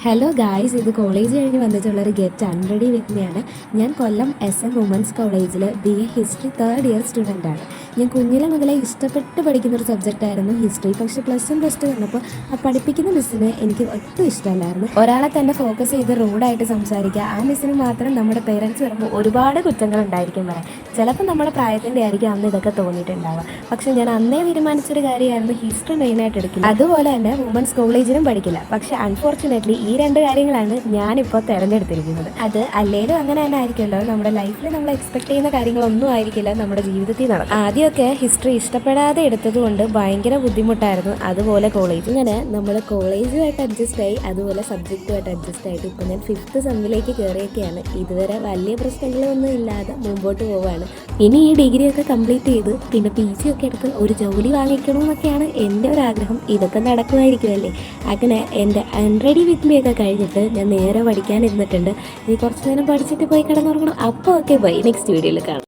Hello guys, ഇത് college കഴിഞ്ഞ് വന്നിട്ടുള്ളൊരു get അൺറെഡി വിത്ത് മീയാണ്. ഞാൻ കൊല്ലം SM വുമൻസ് കോളേജിൽ BA ഹിസ്റ്ററി തേർഡ് ഇയർ സ്റ്റുഡൻ്റാണ്. ഞാൻ കുഞ്ഞിലെ മുതലേ ഇഷ്ടപ്പെട്ട് പഠിക്കുന്നൊരു സബ്ജക്റ്റായിരുന്നു ഹിസ്റ്ററി. പക്ഷേ +1 +2 വന്നപ്പോൾ ആ പഠിപ്പിക്കുന്ന മിസ്സിനെ എനിക്ക് ഒട്ടും ഇഷ്ടമല്ലായിരുന്നു. ഒരാളെ തന്നെ ഫോക്കസ് ചെയ്ത് റൂഡായിട്ട് സംസാരിക്കുക, ആ മിസ്സിന് മാത്രം നമ്മുടെ പേരൻസ് വരുമ്പോൾ ഒരുപാട് കുറ്റങ്ങൾ ഉണ്ടായിരിക്കും പറയാം. ചിലപ്പോൾ നമ്മുടെ പ്രായത്തിൻ്റെ ആയിരിക്കും അന്ന് ഇതൊക്കെ തോന്നിയിട്ടുണ്ടാവുക. പക്ഷേ ഞാൻ അന്നേ തീരുമാനിച്ചൊരു കാര്യമായിരുന്നു ഹിസ്റ്ററി മെയിനായിട്ട് എടുക്കില്ല. അതുപോലെ തന്നെ വുമൻസ് കോളേജിലും പഠിക്കില്ല. പക്ഷേ അൺഫോർച്ചുനേറ്റ്ലി ഈ 2 കാര്യങ്ങളാണ് ഞാനിപ്പോൾ തിരഞ്ഞെടുത്തിരിക്കുന്നത്. അത് അല്ലേലും അങ്ങനെ തന്നെ ആയിരിക്കുമല്ലോ. നമ്മുടെ ലൈഫിൽ നമ്മൾ എക്സ്പെക്ട് ചെയ്യുന്ന കാര്യങ്ങളൊന്നും ആയിരിക്കില്ല നമ്മുടെ ജീവിതത്തിൽ നടക്കും. ആദ്യമൊക്കെ ഹിസ്റ്ററി ഇഷ്ടപ്പെടാതെ എടുത്തതുകൊണ്ട് ഭയങ്കര ബുദ്ധിമുട്ടായിരുന്നു. അതുപോലെ കോളേജ് ഇങ്ങനെ നമ്മൾ കോളേജുമായിട്ട് അഡ്ജസ്റ്റ് ആയി, അതുപോലെ സബ്ജക്റ്റുമായിട്ട് അഡ്ജസ്റ്റ് ആയിട്ട് ഇപ്പോൾ ഞാൻ 5th സെമ്മിലേക്ക് കയറിയൊക്കെയാണ്. ഇതുവരെ വലിയ പ്രശ്നങ്ങളൊന്നും ഇല്ലാതെ മുമ്പോട്ട് പോവുകയാണ്. ഇനി ഈ ഡിഗ്രിയൊക്കെ കംപ്ലീറ്റ് ചെയ്ത് പിന്നെ PG ഒക്കെ എടുത്ത് ഒരു ജോലി വാങ്ങിക്കണമെന്നൊക്കെയാണ് എൻ്റെ ഒരു ആഗ്രഹം. ഇതൊക്കെ നടക്കുമായിരിക്കുമല്ലേ. അങ്ങനെ എൻ്റെ അൺറെഡി വിത്ത് മീ ഒക്കെ കഴിഞ്ഞിട്ട് ഞാൻ നേരെ പഠിക്കാനിരുന്നിട്ടുണ്ട്. ഇനി കുറച്ച് നേരം പഠിച്ചിട്ട് പോയി കിടന്നുറങ്ങണം. അപ്പോൾ ഓക്കെ, ബൈ. നെക്സ്റ്റ് വീഡിയോയിൽ കാണാം.